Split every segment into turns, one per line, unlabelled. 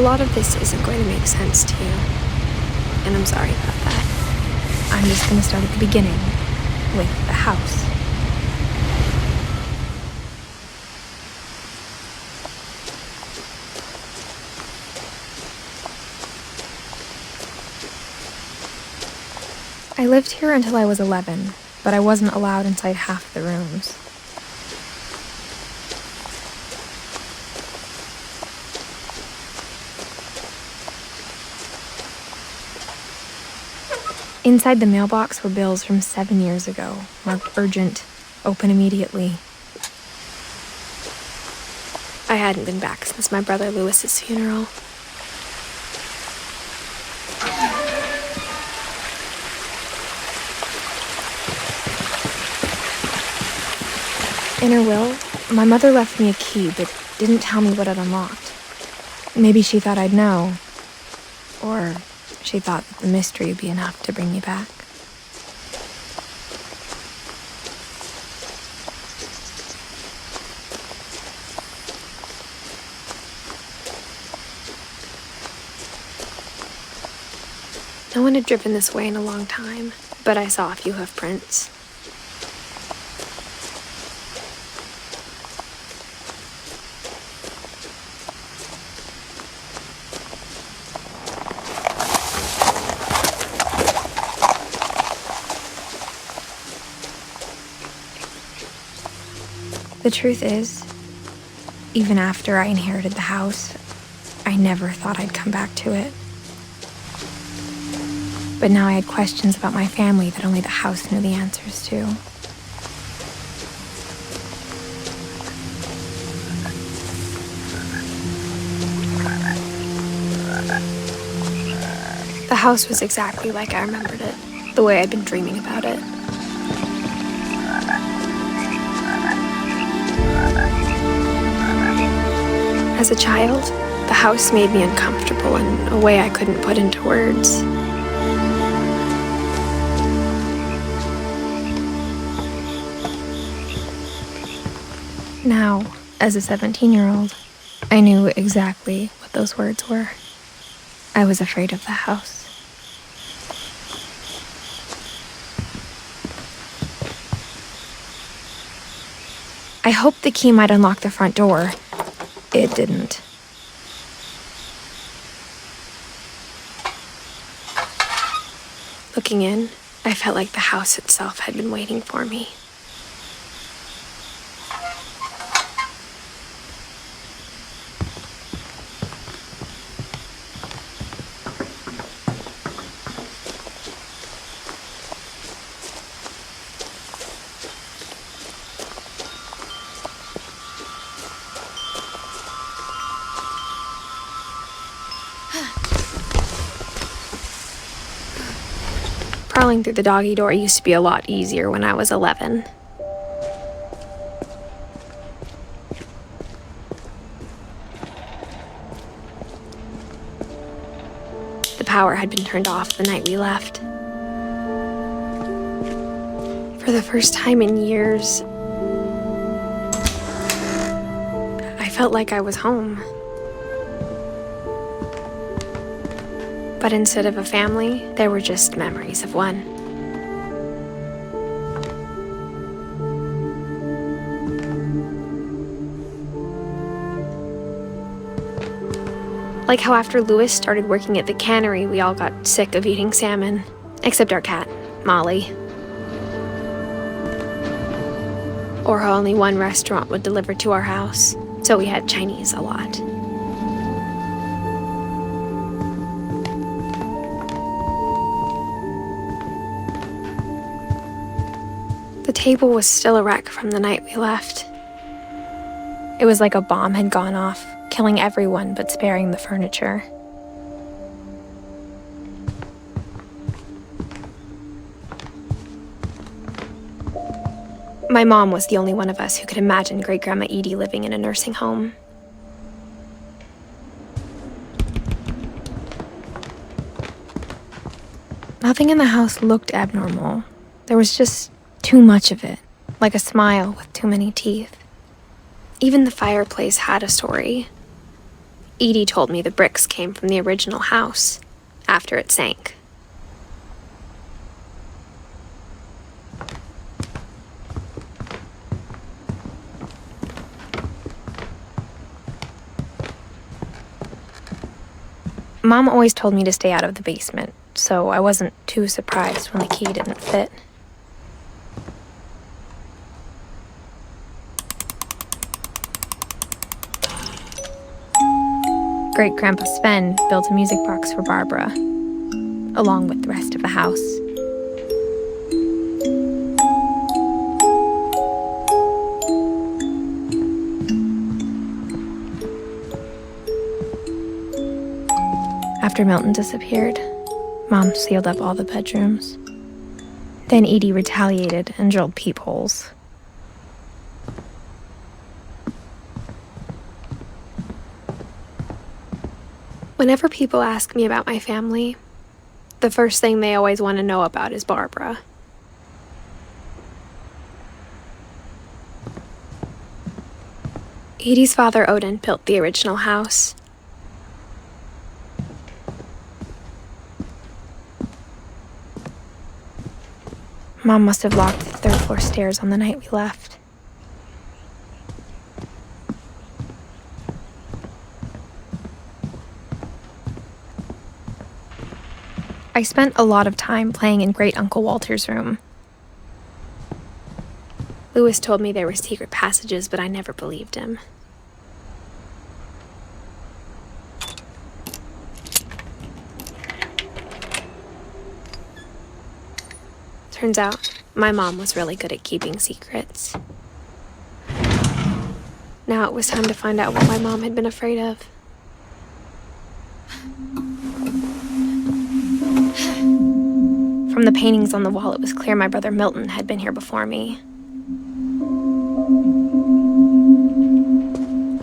A lot of this isn't going to make sense to you, and I'm sorry about that. I'm just going to start at the beginning, with the house. I lived here until I was 11, but I wasn't allowed inside half the rooms. Inside the mailbox were bills from 7 years ago, marked urgent, open immediately. I hadn't been back since my brother Lewis's funeral. In her will, my mother left me a key, but didn't tell me what it unlocked. Maybe she thought I'd know, or she thought that the mystery would be enough to bring me back. No one had driven this way in a long time, but I saw a few hoof prints. The truth is, even after I inherited the house, I never thought I'd come back to it. But now I had questions about my family that only the house knew the answers to. The house was exactly like I remembered it, the way I'd been dreaming about it. As a child, the house made me uncomfortable in a way I couldn't put into words. Now, as a 17-year-old, I knew exactly what those words were. I was afraid of the house. I hoped the key might unlock the front door. It didn't. Looking in, I felt like the house itself had been waiting for me. Crawling through the doggy door used to be a lot easier when I was 11. The power had been turned off the night we left. For the first time in years, I felt like I was home. But instead of a family, there were just memories of one. Like how after Lewis started working at the cannery, we all got sick of eating salmon, except our cat, Molly. Or how only one restaurant would deliver to our house, so we had Chinese a lot. The table was still a wreck from the night we left. It was like a bomb had gone off, killing everyone but sparing the furniture. My mom was the only one of us who could imagine Great-Grandma Edie living in a nursing home. Nothing in the house looked abnormal. There was just too much of it, like a smile with too many teeth. Even the fireplace had a story. Edie told me the bricks came from the original house, after it sank. Mom always told me to stay out of the basement, so I wasn't too surprised when the key didn't fit. Great-Grandpa Sven built a music box for Barbara, along with the rest of the house. After Milton disappeared, Mom sealed up all the bedrooms. Then Edie retaliated and drilled peepholes. Whenever people ask me about my family, the first thing they always want to know about is Barbara. Edie's father, Odin, built the original house. Mom must have locked the third-floor stairs on the night we left. I spent a lot of time playing in Great Uncle Walter's room. Lewis told me there were secret passages, but I never believed him. Turns out, my mom was really good at keeping secrets. Now it was time to find out what my mom had been afraid of. From the paintings on the wall, it was clear my brother Milton had been here before me.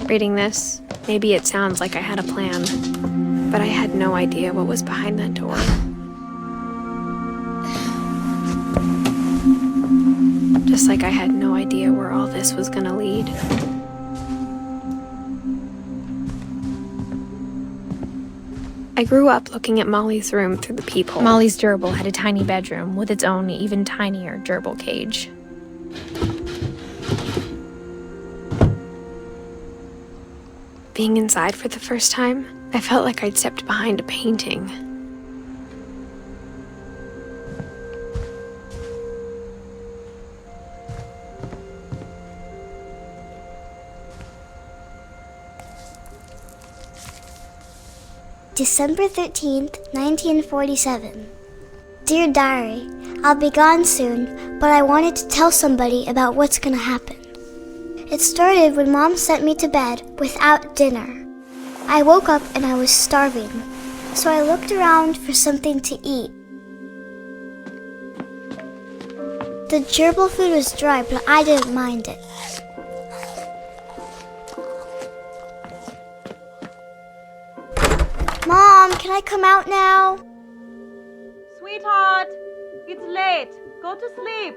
Reading this, maybe it sounds like I had a plan, but I had no idea what was behind that door. Just like I had no idea where all this was gonna lead. I grew up looking at Molly's room through the peephole. Molly's gerbil had a tiny bedroom with its own even tinier gerbil cage. Being inside for the first time, I felt like I'd stepped behind a painting.
December 13th, 1947. Dear Diary, I'll be gone soon, but I wanted to tell somebody about what's gonna happen. It started when Mom sent me to bed without dinner. I woke up and I was starving, so I looked around for something to eat. The gerbil food was dry, but I didn't mind it. Mom, can I come out now?
Sweetheart, it's late. Go to sleep.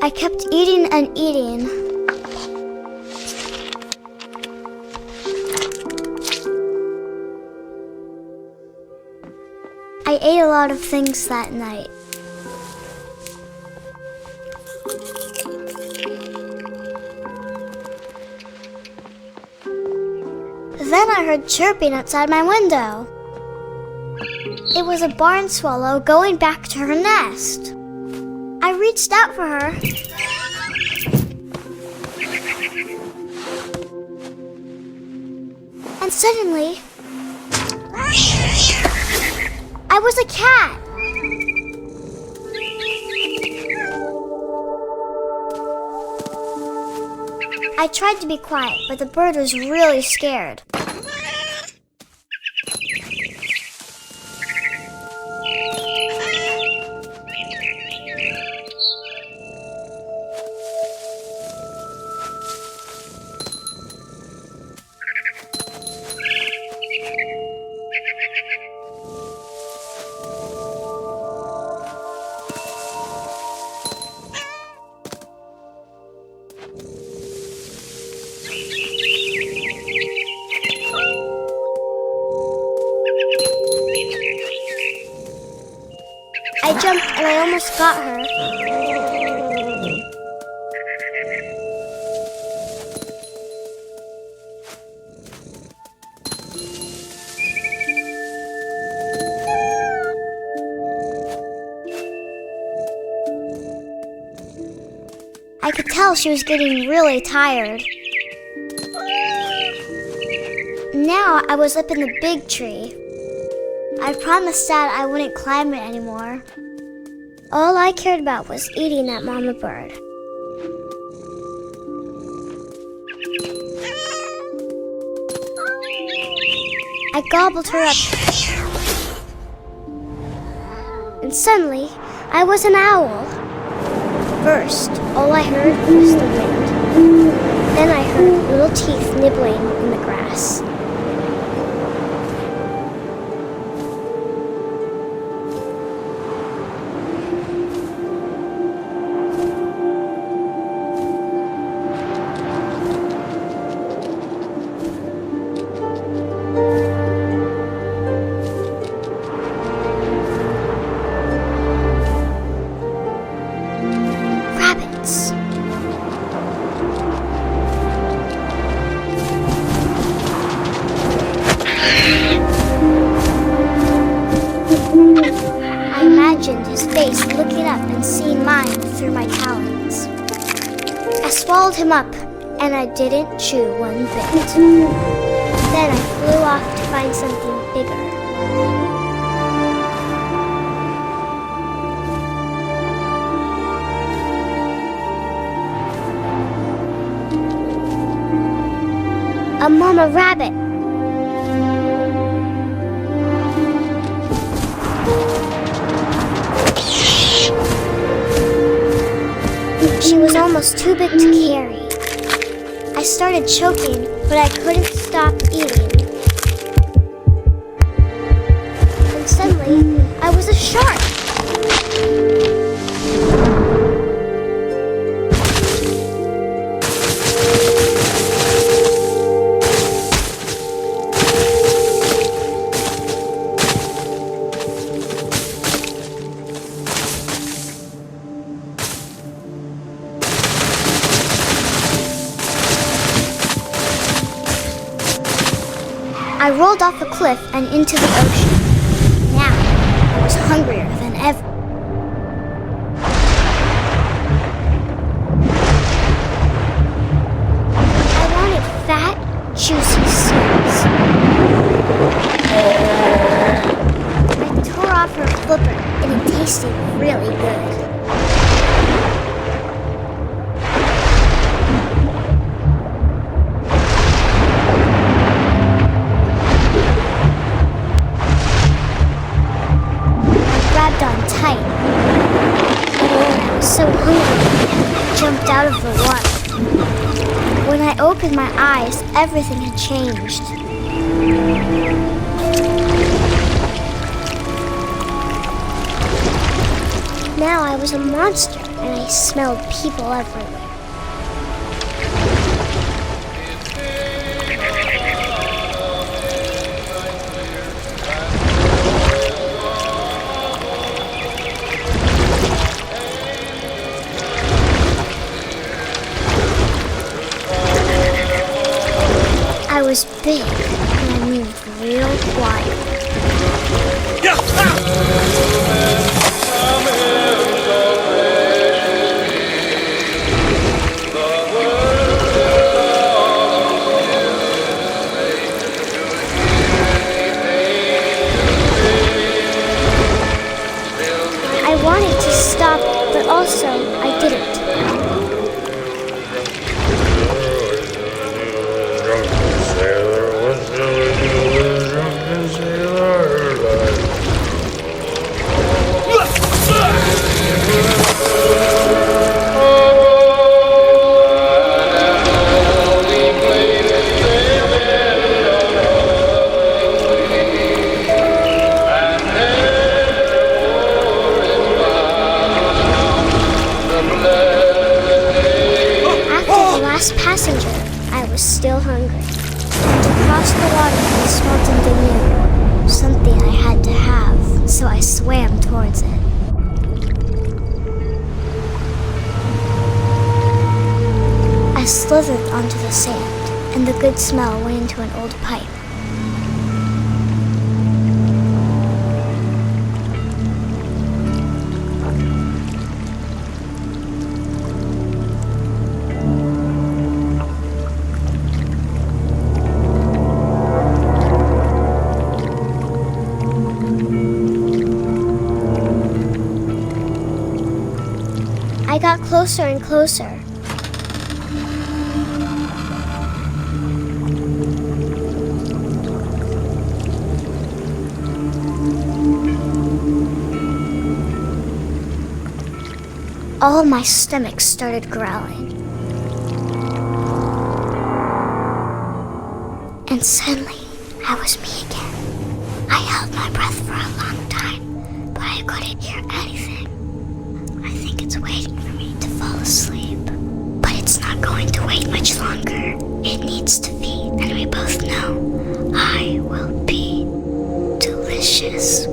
I kept eating and eating. I ate a lot of things that night. Then I heard chirping outside my window. It was a barn swallow going back to her nest. I reached out for her. And suddenly, I was a cat. I tried to be quiet, but the bird was really scared. I almost got her. I could tell she was getting really tired. Now I was up in the big tree. I promised Dad I wouldn't climb it anymore. All I cared about was eating that mama bird. I gobbled her up. And suddenly, I was an owl. First, all I heard was the wind. Then I heard little teeth nibbling in the grass. Looking up and seeing mine through my talons. I swallowed him up, and I didn't chew one bit. Then I flew off to find something bigger. A mama rabbit. She was almost too big to carry. I started choking, but I couldn't stop eating. And suddenly, I was a shark. I rolled off a cliff and into the ocean. Now, I was hungrier than ever. I wanted fat, juicy seals. I tore off her flipper, and it tasted really good. So hungry, I jumped out of the water. When I opened my eyes, everything had changed. Now I was a monster, and I smelled people everywhere. I was big, and I moved real wild. I wanted to stop, but also I didn't. Passenger, I was still hungry. And across the water I smelled something new, something I had to have, so I swam towards it. slithered onto the sand, and the good smell went into an old pipe. I got closer and closer. All of my stomach started growling. And suddenly, I was me again. I held my breath for a long time, but I couldn't hear anything. I think it's waiting for me to fall asleep. But it's not going to wait much longer. It needs to feed, and we both know I will be delicious.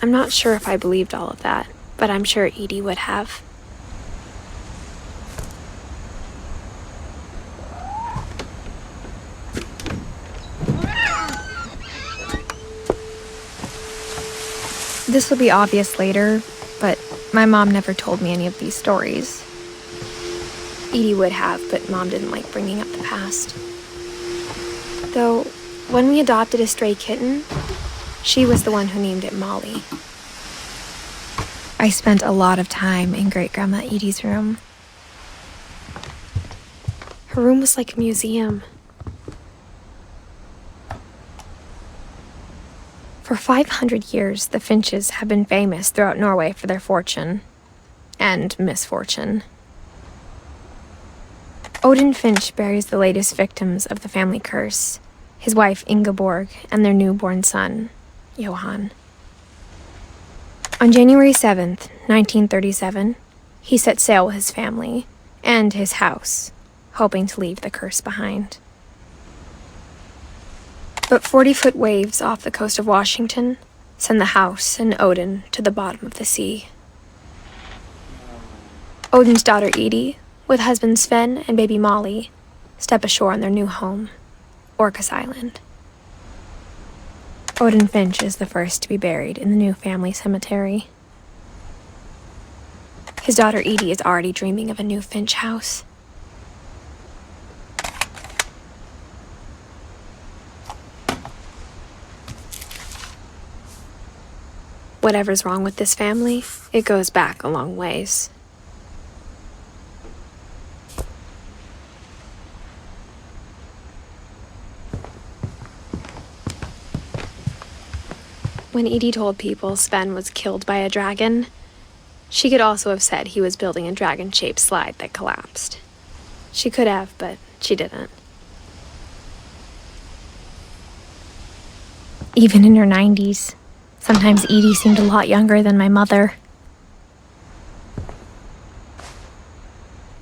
I'm not sure if I believed all of that, but I'm sure Edie would have. This will be obvious later, but my mom never told me any of these stories. Edie would have, but Mom didn't like bringing up the past. Though, when we adopted a stray kitten, she was the one who named it Molly. I spent a lot of time in Great-Grandma Edie's room. Her room was like a museum. For 500 years, the Finches have been famous throughout Norway for their fortune and misfortune. Odin Finch buries the latest victims of the family curse, his wife Ingeborg and their newborn son, Johan. On January 7th, 1937, he set sail with his family and his house, hoping to leave the curse behind. But 40-foot waves off the coast of Washington send the house and Odin to the bottom of the sea. Odin's daughter Edie, with husband Sven and baby Molly, step ashore on their new home, Orcas Island. Odin Finch is the first to be buried in the new family cemetery. His daughter Edie is already dreaming of a new Finch house. Whatever's wrong with this family, it goes back a long ways. When Edie told people Sven was killed by a dragon, she could also have said he was building a dragon-shaped slide that collapsed. She could have, but she didn't. Even in her 90s, sometimes Edie seemed a lot younger than my mother.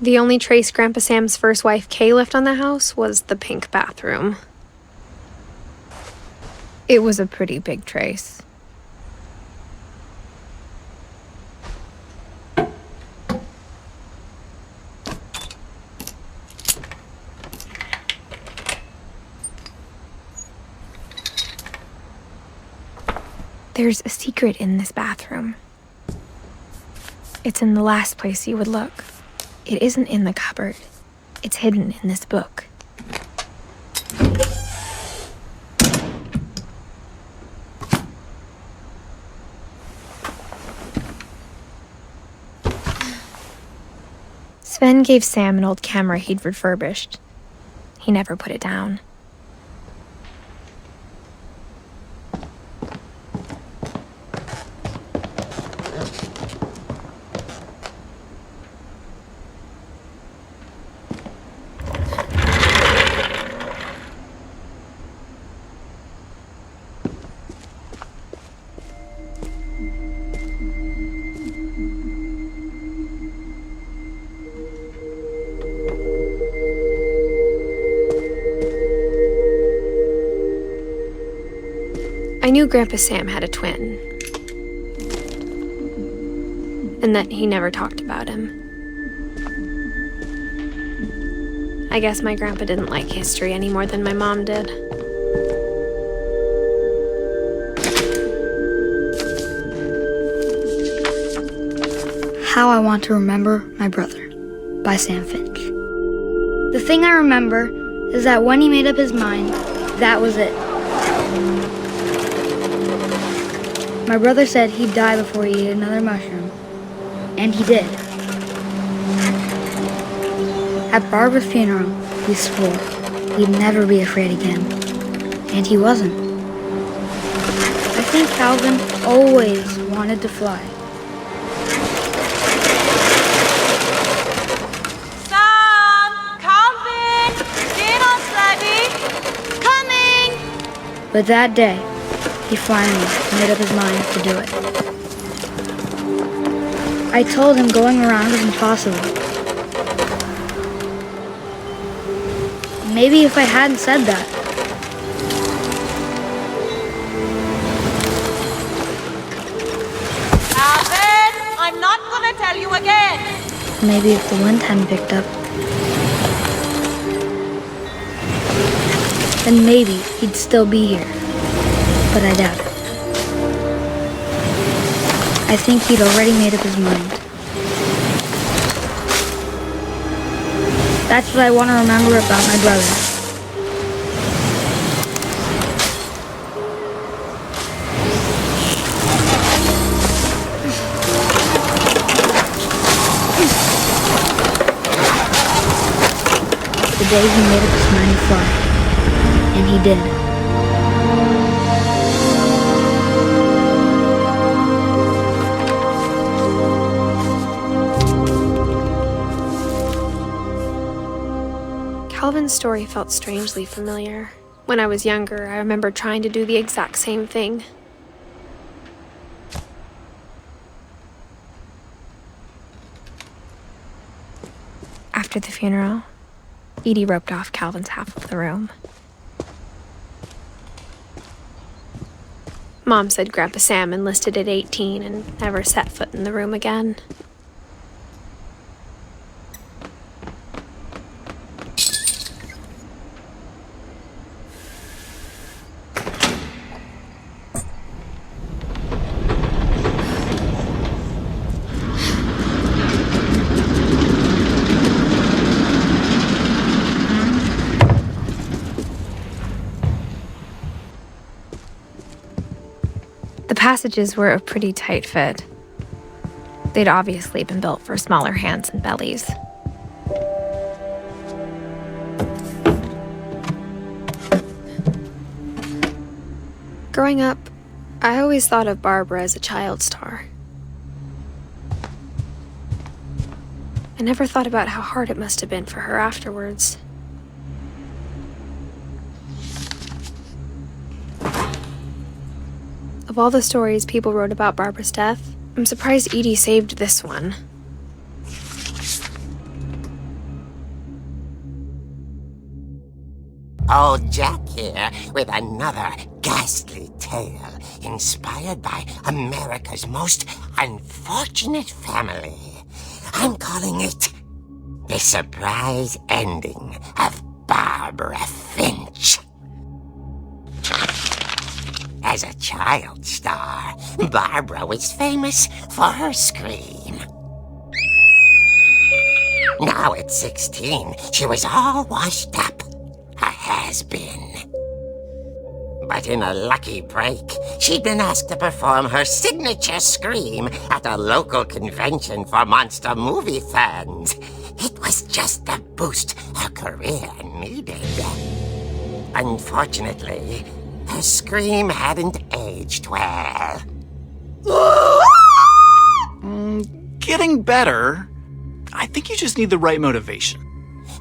The only trace Grandpa Sam's first wife Kay left on the house was the pink bathroom. It was a pretty big trace. There's a secret in this bathroom. It's in the last place you would look. It isn't in the cupboard. It's hidden in this book. Sven gave Sam an old camera he'd refurbished. He never put it down. knew Grandpa Sam had a twin, and that he never talked about him. I guess my grandpa didn't like history any more than my mom did.
How I Want to Remember My Brother by Sam Finch. The thing I remember is that when he made up his mind, that was it. My brother said he'd die before he ate another mushroom, and he did. At Barbara's funeral, he swore he'd never be afraid again, and he wasn't. I think Calvin always wanted to fly. But that day, he finally made up his mind to do it. I told him going around was impossible. Maybe if I hadn't said that.
Alvin, I'm not gonna tell you again.
Maybe if the wind hadn't picked up, then maybe he'd still be here. But I doubt it. I think he'd already made up his mind. That's what I want to remember about my brother. The day he made up his mind to fly. And he did.
Calvin's story felt strangely familiar. When I was younger, I remember trying to do the exact same thing. After the funeral, Edie roped off Calvin's half of the room. Mom said Grandpa Sam enlisted at 18 and never set foot in the room again. The passages were a pretty tight fit. They'd obviously been built for smaller hands and bellies. Growing up, I always thought of Barbara as a child star. I never thought about how hard it must have been for her afterwards. Of all the stories people wrote about Barbara's death, I'm surprised Edie saved this one.
Old Jack here with another ghastly tale inspired by America's most unfortunate family. I'm calling it The Surprise Ending of Barbara Finch. As a child star, Barbara was famous for her scream. Now at 16, she was all washed up, a has-been. But in a lucky break, she'd been asked to perform her signature scream at a local convention for monster movie fans. It was just the boost her career needed. Unfortunately, her scream hadn't aged well.
Getting better. I think you just need the right motivation.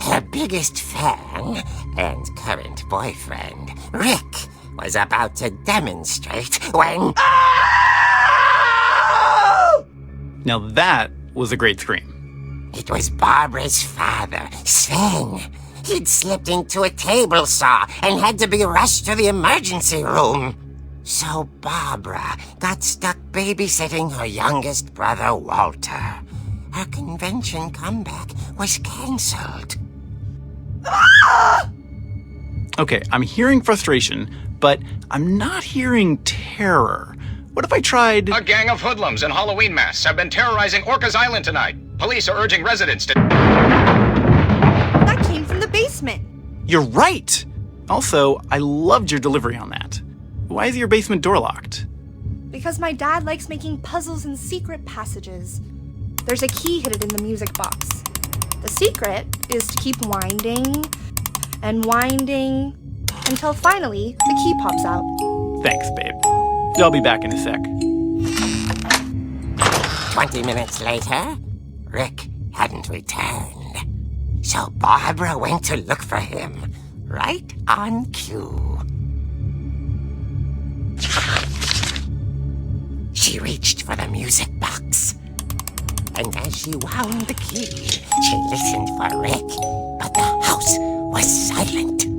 Her biggest fan and current boyfriend, Rick, was about to demonstrate when...
Now that was a great scream.
It was Barbara's father, Sven. He'd slipped into a table saw and had to be rushed to the emergency room. So Barbara got stuck babysitting her youngest brother, Walter. Her convention comeback was cancelled.
Okay, I'm hearing frustration, but I'm not hearing terror. What if I tried...
A gang of hoodlums in Halloween masks have been terrorizing Orcas Island tonight. Police are urging residents to...
That came from the basement.
You're right! Also, I loved your delivery on that. Why is your basement door locked?
Because my dad likes making puzzles and secret passages. There's a key hidden in the music box. The secret is to keep winding and winding until finally the key pops out.
Thanks, babe. I'll be back in a sec.
20 minutes later, Rick hadn't returned. So Barbara went to look for him, right on cue. She reached for the music box. And as she wound the key, she listened for Rick, but the house was silent.